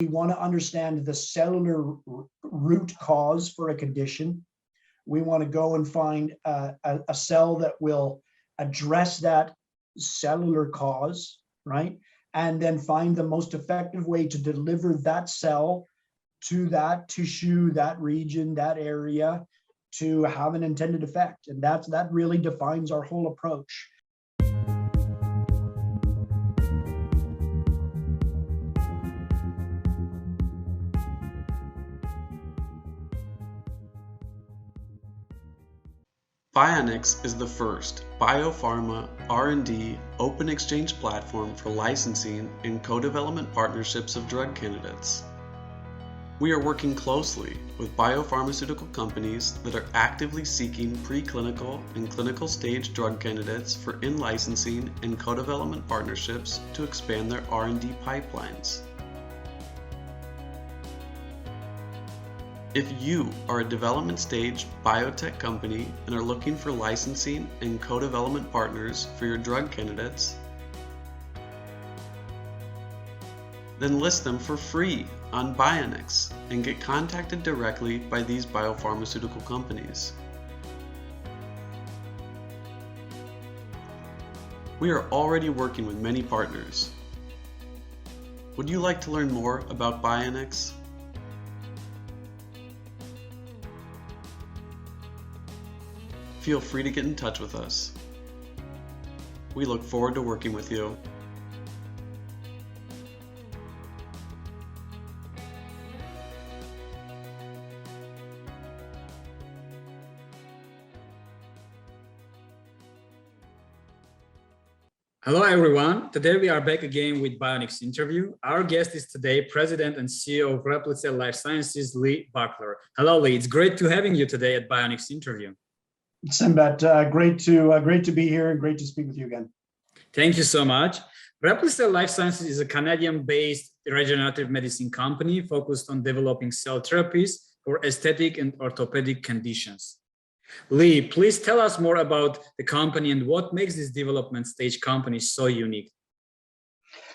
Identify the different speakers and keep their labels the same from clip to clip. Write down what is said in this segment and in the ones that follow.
Speaker 1: We want to understand the cellular root cause for a condition. We want to go and find a cell that will address that cellular cause, right? And then find the most effective way to deliver that cell to that tissue, that region, that area, to have an intended effect. And that really defines our whole approach.
Speaker 2: Bionx is the first biopharma R&D open exchange platform for licensing and co-development partnerships of drug candidates. We are working closely with biopharmaceutical companies that are actively seeking preclinical and clinical stage drug candidates for in-licensing and co-development partnerships to expand their R&D pipelines. If you are a development stage biotech company and are looking for licensing and co-development partners for your drug candidates, then list them for free on Bionx and get contacted directly by these biopharmaceutical companies. We are already working with many partners. Would you like to learn more about Bionx? Feel free to get in touch with us. We look forward to working with you.
Speaker 3: Hello everyone, today we are back again with Bionx interview. Our guest is today President and CEO of RepliCel Life Sciences, Lee Buckler. Hello Lee, it's great to having you today at Bionx interview.
Speaker 1: Simbat, great to be here and great to speak with you again.
Speaker 3: Thank you so much. RepliCel Life Sciences is a Canadian-based regenerative medicine company focused on developing cell therapies for aesthetic and orthopedic conditions. Lee, please tell us more about the company and what makes this development stage company so unique.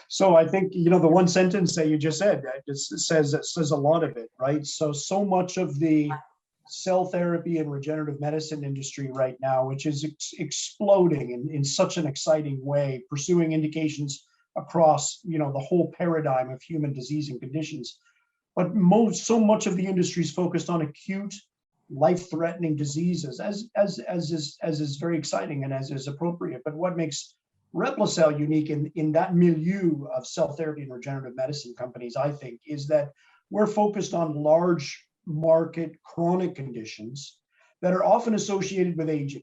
Speaker 1: So I think, the one sentence that you just said, just says a lot of it, right? So much of the cell therapy and regenerative medicine industry right now, which is exploding in such an exciting way, pursuing indications across, the whole paradigm of human disease and conditions. But so much of the industry is focused on acute, life-threatening diseases, as is very exciting and as is appropriate. But what makes RepliCel unique in that milieu of cell therapy and regenerative medicine companies, I think, is that we're focused on large market chronic conditions that are often associated with aging.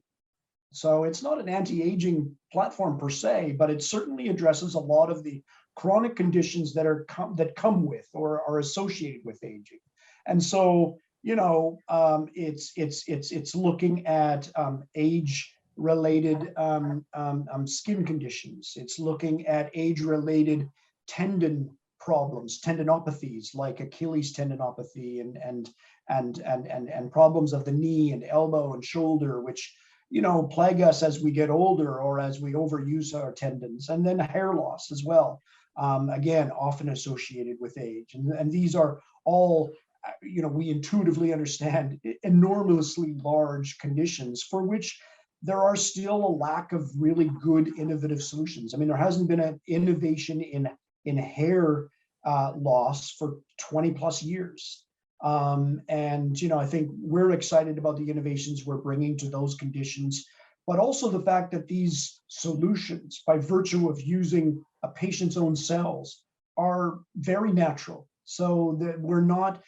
Speaker 1: So it's not an anti-aging platform per se, but it certainly addresses a lot of the chronic conditions that come with or are associated with aging. And so, it's looking at age-related skin conditions. It's looking at age-related tendon problems, tendinopathies like Achilles tendinopathy and problems of the knee and elbow and shoulder, which plague us as we get older or as we overuse our tendons, and then hair loss as well. Again, often associated with age, and these are all we intuitively understand enormously large conditions for which there are still a lack of really good innovative solutions. I mean, there hasn't been an innovation in hair loss for 20 plus years. And, I think we're excited about the innovations we're bringing to those conditions, but also the fact that these solutions, by virtue of using a patient's own cells, are very natural. So that we're not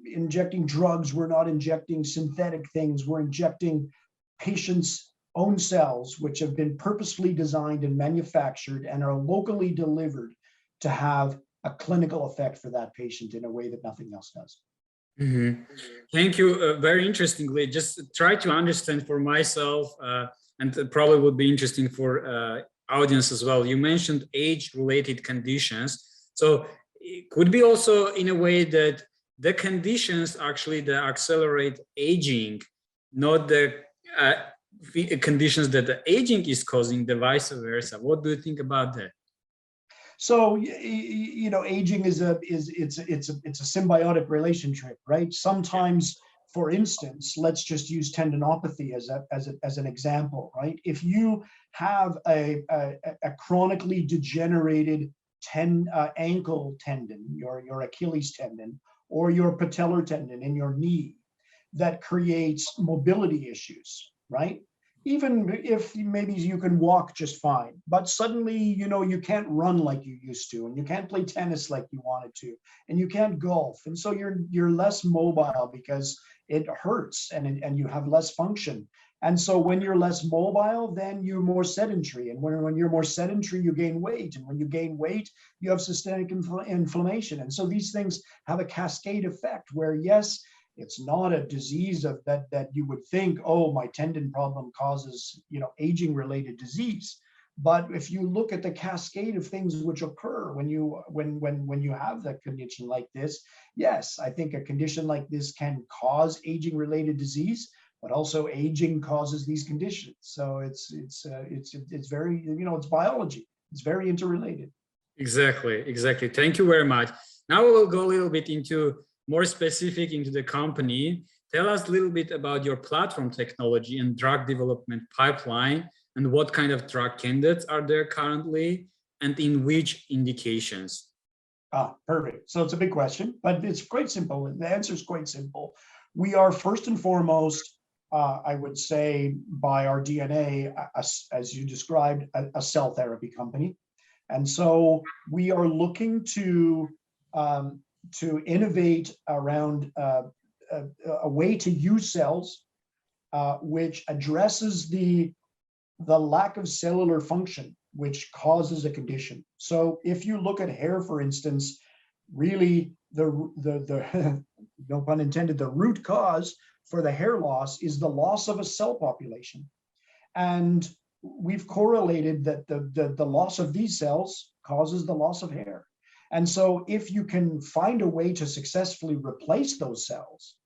Speaker 1: injecting drugs, we're not injecting synthetic things, we're injecting patients' own cells, which have been purposefully designed and manufactured and are locally delivered to have a clinical effect for that patient in a way that nothing else does.
Speaker 3: Mm-hmm. Thank you. Very interestingly, just try to understand for myself, and it probably would be interesting for audience as well. You mentioned age-related conditions. So it could be also in a way that the conditions actually that accelerate aging, not the conditions that the aging is causing, the vice versa. What do you think about that?
Speaker 1: So aging is it's a symbiotic relationship, right? Sometimes, for instance, let's just use tendinopathy as an example, right? If you have a chronically degenerated ankle tendon, your Achilles tendon, or your patellar tendon in your knee, that creates mobility issues, right? Even if maybe you can walk just fine, but suddenly, you can't run like you used to, and you can't play tennis like you wanted to, and you can't golf. And so you're less mobile because it hurts, and you have less function. And so when you're less mobile, then you're more sedentary. And when you're more sedentary, you gain weight. And when you gain weight, you have systemic inflammation. And so these things have a cascade effect where, yes, it's not a disease that you would think, oh, my tendon problem causes, aging related disease. But if you look at the cascade of things which occur when you have that condition like this, yes, I think a condition like this can cause aging related disease, but also aging causes these conditions. So it's very, it's biology. It's very interrelated.
Speaker 3: Exactly. Thank you very much. Now we will go a little bit more specific into the company. Tell us a little bit about your platform technology and drug development pipeline, and what kind of drug candidates are there currently, and in which indications?
Speaker 1: Perfect. So it's a big question, but it's quite simple. The answer is quite simple. We are first and foremost, I would say, by our DNA, as you described, a cell therapy company. And so we are looking to innovate around a way to use cells which addresses the lack of cellular function which causes a condition. So if you look at hair, for instance, really the no pun intended, the root cause for the hair loss is the loss of a cell population. And we've correlated that the loss of these cells causes the loss of hair. And so if you can find a way to successfully replace those cells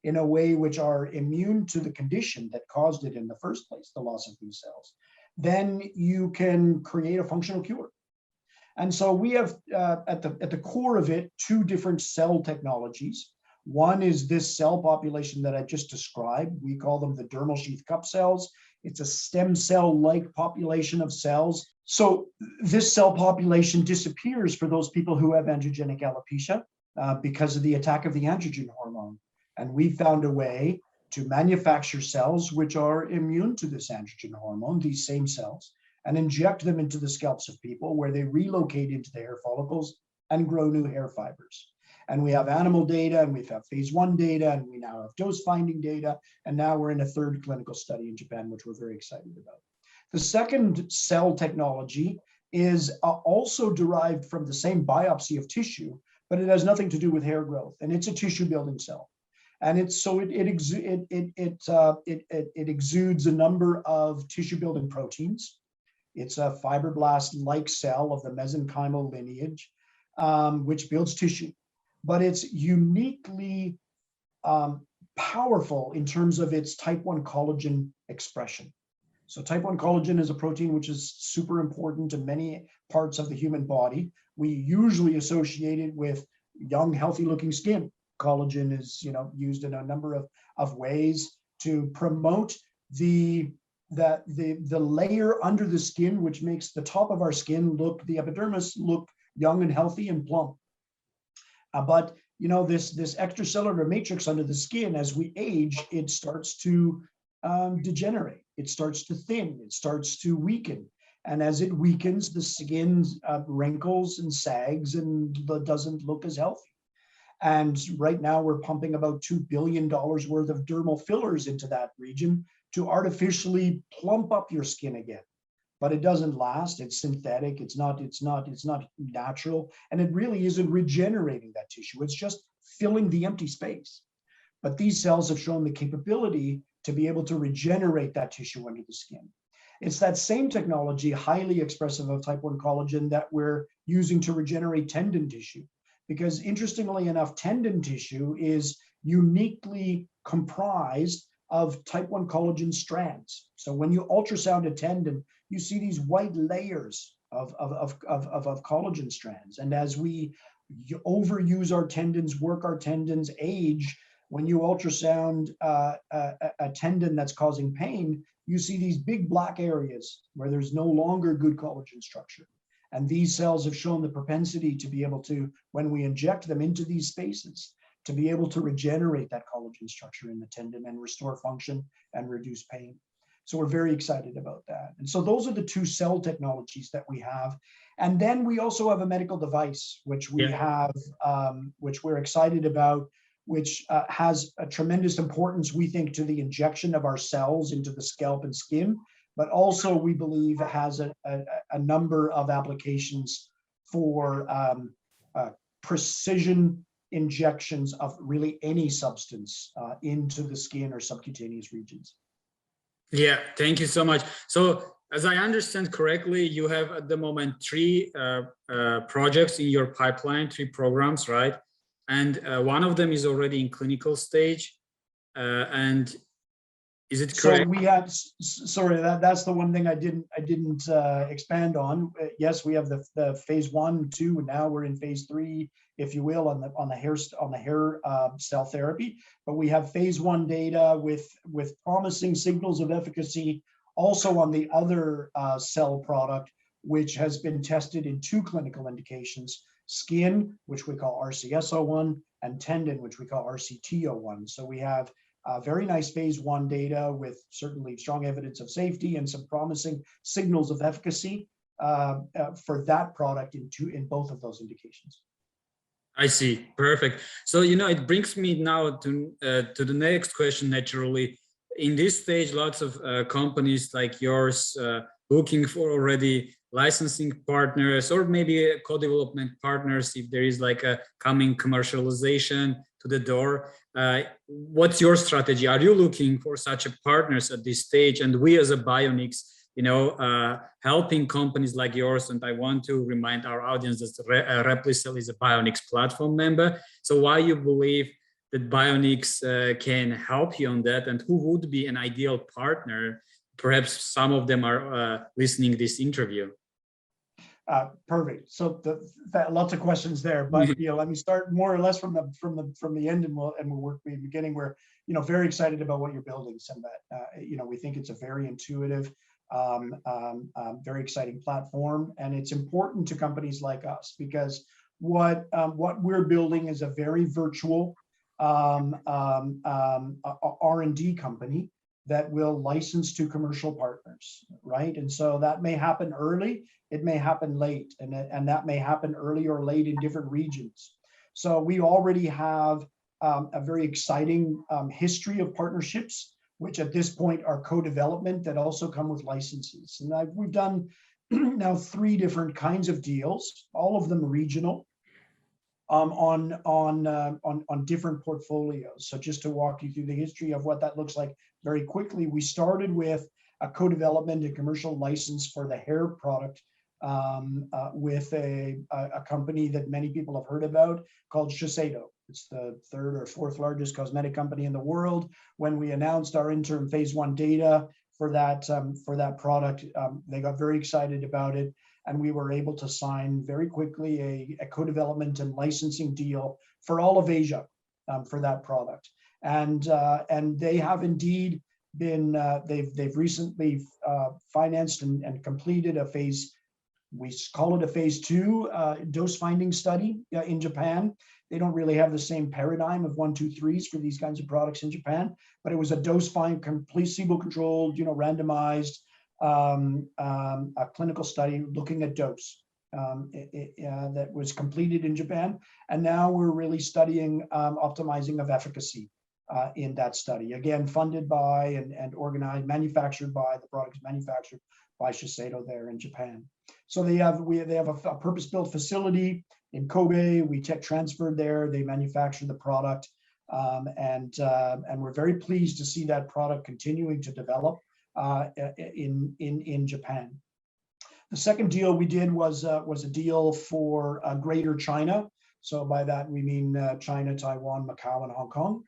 Speaker 1: in a way which are immune to the condition that caused it in the first place, the loss of these cells, then you can create a functional cure. And so we have at the core of it, two different cell technologies. One is this cell population that I just described. We call them the dermal sheath cup cells. It's a stem cell-like population of cells. So this cell population disappears for those people who have androgenic alopecia because of the attack of the androgen hormone. And we found a way to manufacture cells which are immune to this androgen hormone, these same cells, and inject them into the scalps of people where they relocate into the hair follicles and grow new hair fibers. And we have animal data, and we've had phase 1 data, and we now have dose finding data, and now we're in a third clinical study in Japan, which we're very excited about. The second cell technology is also derived from the same biopsy of tissue, but it has nothing to do with hair growth, and it's a tissue building cell. And it exudes a number of tissue building proteins. It's a fibroblast-like cell of the mesenchymal lineage, which builds tissue. But it's uniquely powerful in terms of its type 1 collagen expression. So type 1 collagen is a protein which is super important to many parts of the human body. We usually associate it with young, healthy-looking skin. Collagen is, used in a number of ways to promote the layer under the skin, which makes the top of our skin the epidermis look young and healthy and plump. But this extracellular matrix under the skin, as we age, it starts to degenerate. It starts to thin. It starts to weaken. And as it weakens, the skin wrinkles and sags and doesn't look as healthy. And right now we're pumping about $2 billion worth of dermal fillers into that region to artificially plump up your skin again. But it doesn't last. It's synthetic. It's not natural. And it really isn't regenerating that tissue. It's just filling the empty space. But these cells have shown the capability to be able to regenerate that tissue under the skin. It's that same technology, highly expressive of type 1 collagen, that we're using to regenerate tendon tissue. Because interestingly enough, tendon tissue is uniquely comprised of type 1 collagen strands. So when you ultrasound a tendon, you see these white layers of collagen strands. And as we overuse our tendons, work our tendons, age, when you ultrasound a tendon that's causing pain, you see these big black areas where there's no longer good collagen structure. And these cells have shown the propensity to be able to, when we inject them into these spaces, to be able to regenerate that collagen structure in the tendon and restore function and reduce pain. So we're very excited about that. And so those are the two cell technologies that we have. And then we also have a medical device, which we have, which we're excited about, which has a tremendous importance, we think, to the injection of our cells into the scalp and skin, but also we believe it has a number of applications for precision injections of really any substance into the skin or subcutaneous regions.
Speaker 3: Yeah, thank you so much. So as I understand correctly, you have at the moment 3 projects in your pipeline, 3 programs, right? And one of them is already in clinical stage. And is it correct?
Speaker 1: So we have, sorry, that's the one thing I didn't expand on. Yes, we have the phase 1, 2, and now we're in phase 3, if you will, on the hair cell therapy. But we have phase 1 data with promising signals of efficacy also on the other cell product, which has been tested in 2 clinical indications: skin, which we call RCS01, and tendon, which we call RCT01. So we have very nice phase 1 data with certainly strong evidence of safety and some promising signals of efficacy for that product in both of those indications.
Speaker 3: I see. Perfect. So, you know, it brings me now to the next question, naturally. In this stage, lots of companies like yours looking for already licensing partners or maybe co-development partners if there is like a coming commercialization to the door. What's your strategy? Are you looking for such a partners at this stage? And we as a Bioneex, you know, helping companies like yours, and I want to remind our audience that RepliCel is a Bioneex platform member. So why you believe that Bioneex can help you on that, and who would be an ideal partner? Perhaps some of them are listening this interview.
Speaker 1: Perfect. So lots of questions there, but you know, let me start more or less from the end, and we'll work from the beginning. We're, you know, very excited about what you're building, Sembat. You know, we think it's a very intuitive, very exciting platform, and it's important to companies like us because what we're building is a very virtual R&D company that will license to commercial partners, right? And so that may happen early, it may happen late, and that may happen early or late in different regions. So we already have a very exciting history of partnerships, which at this point are co-development that also come with licenses. And we've done now 3 different kinds of deals, all of them regional, on different portfolios. So just to walk you through the history of what that looks like very quickly, we started with a co-development and commercial license for the hair product with a company that many people have heard about called Shiseido. It's the 3rd or 4th largest cosmetic company in the world. When we announced our interim phase 1 data for that product, they got very excited about it. And we were able to sign very quickly a co-development and licensing deal for all of Asia for that product. And they have indeed been, they've recently financed and completed a phase, we call it a phase 2 dose finding study in Japan. They don't really have the same paradigm of 1, 2, 3s for these kinds of products in Japan, but it was a dose find, placebo controlled, you know, randomized, a clinical study looking at dose that was completed in Japan. And now we're really studying optimizing of efficacy in that study. Again, funded by and organized, manufactured by, the products manufactured by Shiseido there in Japan. So they have a purpose-built facility in Kobe. We tech transferred there. They manufacture the product, and we're very pleased to see that product continuing to develop in Japan. The second deal we did was a deal for Greater China. So by that we mean China, Taiwan, Macau, and Hong Kong.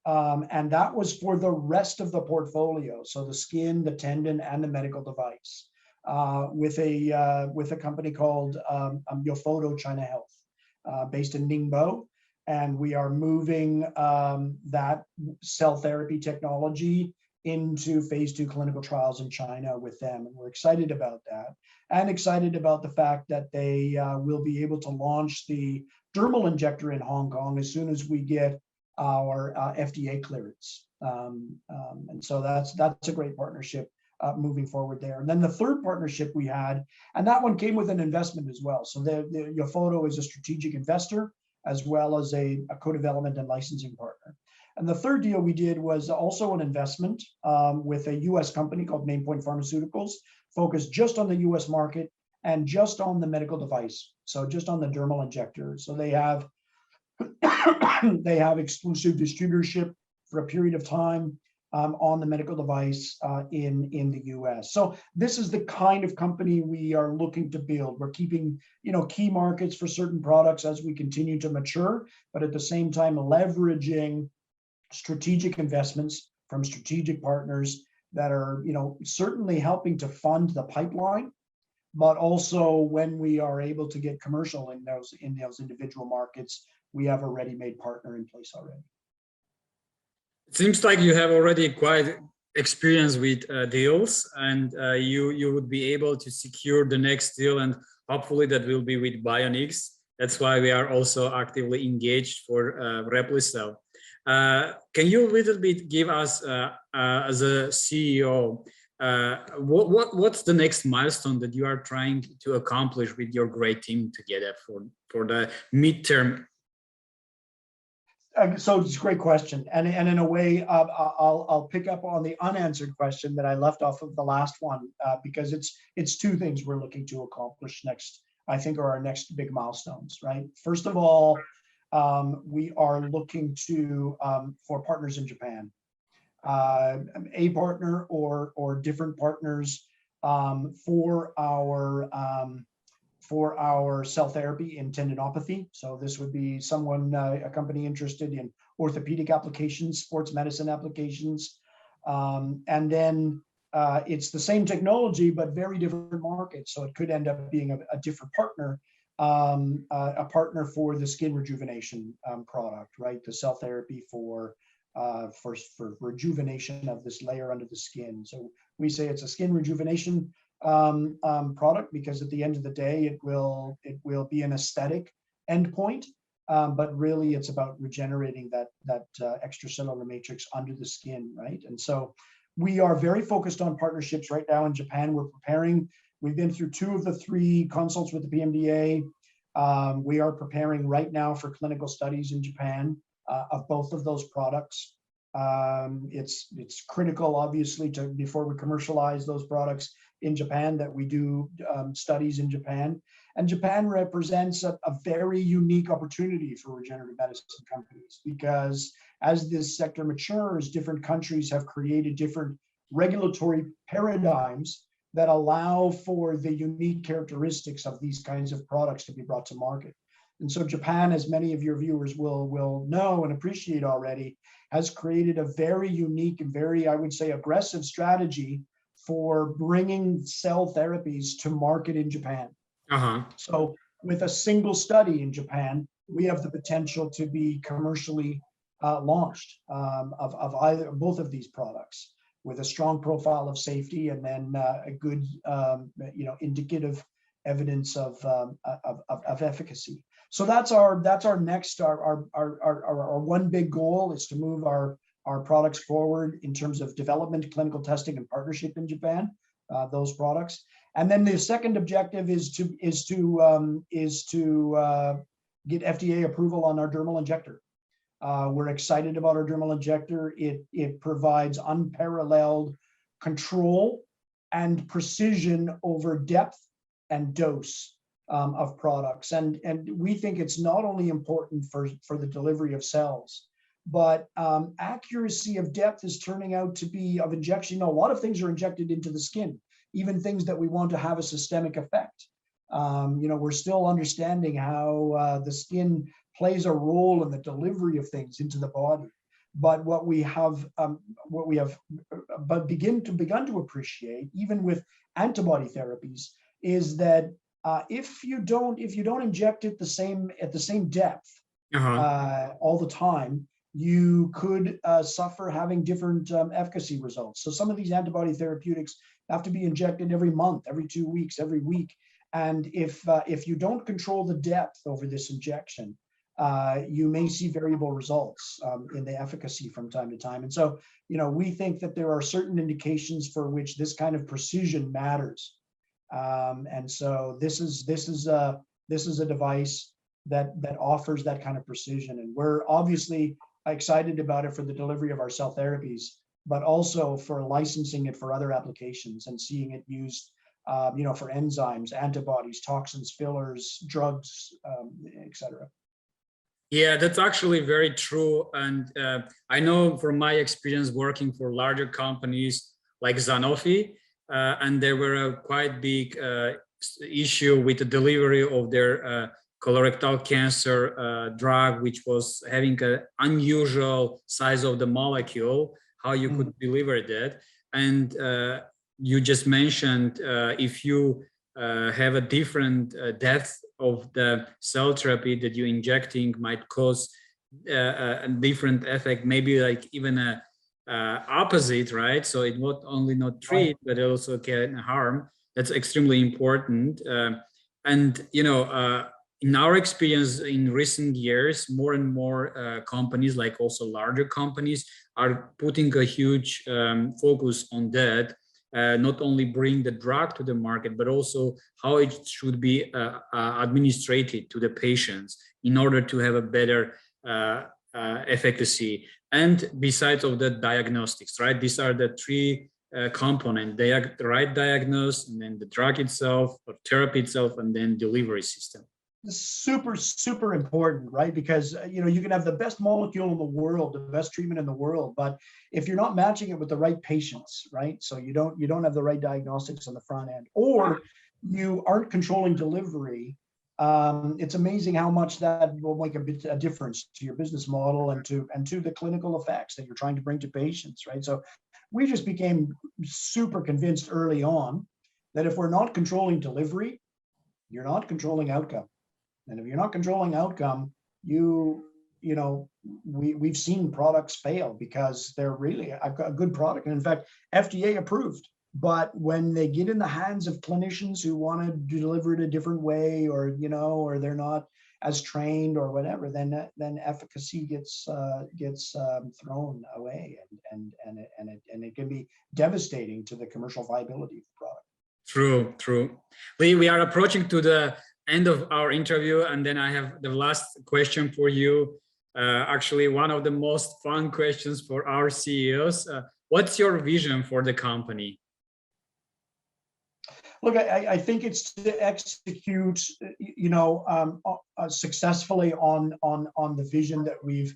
Speaker 1: And that was for the rest of the portfolio. So the skin, the tendon, and the medical device. with a company called Yofodo China Health, based in Ningbo. And we are moving that cell therapy technology into phase 2 clinical trials in China with them. And we're excited about that, and excited about the fact that they will be able to launch the dermal injector in Hong Kong as soon as we get our FDA clearance. And so that's a great partnership moving forward there. And then the third partnership we had, and that one came with an investment as well. So the Yofodo is a strategic investor as well as a co-development and licensing partner. And the third deal we did was also an investment with a US company called Mainpoint Pharmaceuticals, focused just on the US market and just on the medical device. So just on the dermal injector. So they have they have exclusive distributorship for a period of time on the medical device in the US. So this is the kind of company we are looking to build. We're keeping, key markets for certain products as we continue to mature, but at the same time leveraging strategic investments from strategic partners that are, certainly helping to fund the pipeline, but also when we are able to get commercial in those individual markets, we have a ready-made partner in place already.
Speaker 3: It seems like you have already quite experience with deals, and you would be able to secure the next deal, and hopefully that will be with Bionx. That's why we are also actively engaged for RepliCel. Can you a little bit give us, as a CEO, what's the next milestone that you are trying to accomplish with your great team together for the midterm?
Speaker 1: So it's a great question, and in a way, I'll pick up on the unanswered question that I left off of the last one, because it's two things we're looking to accomplish next. I think are our next big milestones, right? First of all, we are looking to for partners in Japan, a partner or different partners for our cell therapy in tendinopathy. So this would be someone, a company interested in orthopedic applications, sports medicine applications. And then it's the same technology, but very different markets. So it could end up being a different partner, a partner for the skin rejuvenation product, right? The cell therapy for rejuvenation of this layer under the skin. So we say it's a skin rejuvenation product because at the end of the day, it will be an aesthetic endpoint, but really it's about regenerating that extracellular matrix under the skin, right? And so we are very focused on partnerships right now in Japan. We're preparing. We've been through 2 of the 3 consults with the PMDA. We are preparing right now for clinical studies in Japan of both of those products. It's critical, obviously, before we commercialize those products in Japan, that we do studies in Japan. And Japan represents a very unique opportunity for regenerative medicine companies, because as this sector matures, different countries have created different regulatory paradigms that allow for the unique characteristics of these kinds of products to be brought to market. And so Japan, as many of your viewers will know and appreciate already, has created a very unique and very, I would say, aggressive strategy for bringing cell therapies to market in Japan. So with a single study in Japan, we have the potential to be commercially launched of both of these products, with a strong profile of safety, and then a good, indicative evidence of efficacy. So that's our next, our one big goal is to move our products forward in terms of development, clinical testing, and partnership in Japan. Those products, and then the second objective is to get FDA approval on our dermal injector. We're excited about our dermal injector. It provides unparalleled control and precision over depth and dose of products. And we think it's not only important for the delivery of cells, but accuracy of depth is turning out to be of injection. A lot of things are injected into the skin, even things that we want to have a systemic effect. We're still understanding how the skin plays a role in the delivery of things into the body. But what we have begun to appreciate, even with antibody therapies, is that if you don't inject it at the same depth all the time, you could suffer having different efficacy results. So some of these antibody therapeutics have to be injected every month, every 2 weeks, every week. And if you don't control the depth over this injection, you may see variable results in the efficacy from time to time. And so, we think that there are certain indications for which this kind of precision matters. And so this is a device that offers that kind of precision. And we're obviously excited about it for the delivery of our cell therapies, but also for licensing it for other applications and seeing it used, for enzymes, antibodies, toxins, fillers, drugs, etc.
Speaker 3: Yeah, that's actually very true. And I know from my experience working for larger companies like Sanofi, and there were a quite big issue with the delivery of their colorectal cancer drug, which was having an unusual size of the molecule, how you could deliver that. And you just mentioned if you have a different depth of the cell therapy that you're injecting might cause a different effect, maybe like even a opposite, right? So it not only not treat, but it also can harm. That's extremely important. And in our experience in recent years, more and more companies, like also larger companies, are putting a huge focus on that. Not only bring the drug to the market, but also how it should be administered to the patients in order to have a better efficacy. And besides of the diagnostics, right? These are the three components: the right diagnosis, and then the drug itself, or therapy itself, and then delivery system.
Speaker 1: Super, super important, right? Because you can have the best molecule in the world, the best treatment in the world, but if you're not matching it with the right patients, right? So you don't have the right diagnostics on the front end, or you aren't controlling delivery. It's amazing how much that will make a difference to your business model and to the clinical effects that you're trying to bring to patients, right? So we just became super convinced early on that if we're not controlling delivery, you're not controlling outcome. And if you're not controlling outcome, we've seen products fail because they're really a good product. And in fact, FDA approved. But when they get in the hands of clinicians who want to deliver it a different way, or they're not as trained or whatever, then efficacy gets thrown away, and it can be devastating to the commercial viability of the product.
Speaker 3: True. Lee, we are approaching to the end of our interview, and then I have the last question for you. Actually, one of the most fun questions for our CEOs. What's your vision for the company?
Speaker 1: Look, I think it's to execute, successfully on the vision that we've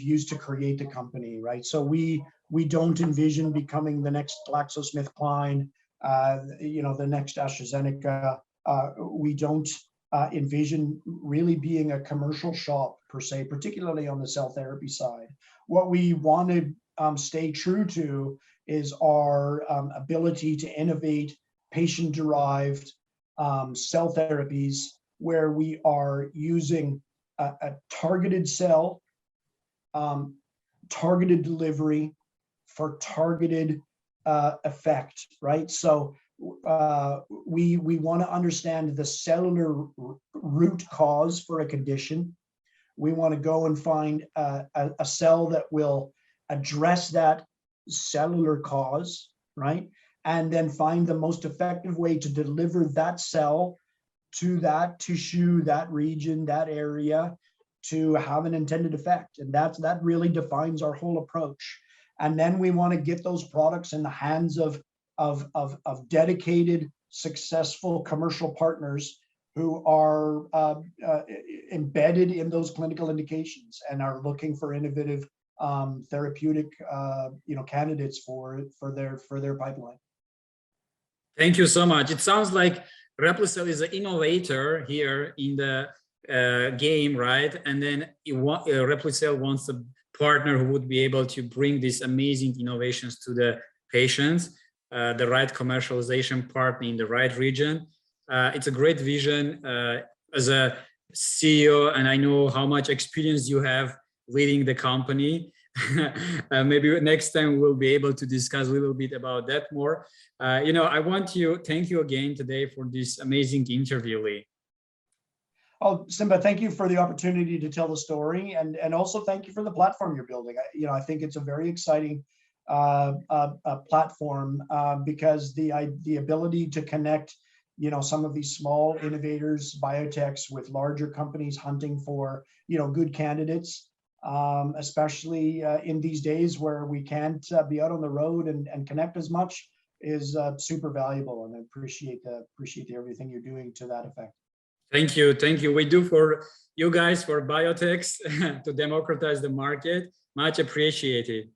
Speaker 1: used to create the company, right? So we don't envision becoming the next GlaxoSmithKline, the next AstraZeneca. We don't envision really being a commercial shop per se, particularly on the cell therapy side. What we want to stay true to is our ability to innovate patient-derived cell therapies, where we are using a targeted cell, targeted delivery for targeted effect, right? So we want to understand the cellular root cause for a condition. We want to go and find a cell that will address that cellular cause, right? And then find the most effective way to deliver that cell to that tissue, that region, that area, to have an intended effect. And that really defines our whole approach. And then we want to get those products in the hands of dedicated, successful commercial partners who are embedded in those clinical indications and are looking for innovative therapeutic candidates for their pipeline.
Speaker 3: Thank you so much. It sounds like RepliCel is an innovator here in the game, right? And then RepliCel wants to partner who would be able to bring these amazing innovations to the patients, the right commercialization partner in the right region. It's a great vision. As a CEO, and I know how much experience you have leading the company. Maybe next time we'll be able to discuss a little bit about that more. I want to thank you again today for this amazing interview, Lee.
Speaker 1: Oh, Simba, thank you for the opportunity to tell the story, and also thank you for the platform you're building. I think it's a very exciting platform because the ability to connect some of these small innovators, biotechs, with larger companies hunting for good candidates, especially in these days where we can't be out on the road and connect as much, is super valuable. And I appreciate everything you're doing to that effect.
Speaker 3: Thank you. We do for you guys, for biotechs, to democratize the market. Much appreciated.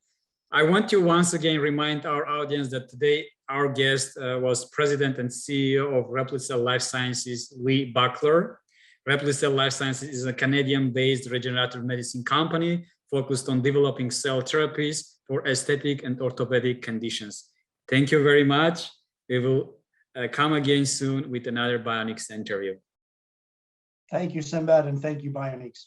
Speaker 3: I want to once again remind our audience that today our guest was President and CEO of RepliCel Life Sciences, Lee Buckler. RepliCel Life Sciences is a Canadian-based regenerative medicine company focused on developing cell therapies for aesthetic and orthopedic conditions. Thank you very much. We will come again soon with another Bionx interview.
Speaker 1: Thank you, Simbad, and thank you, BioNeex.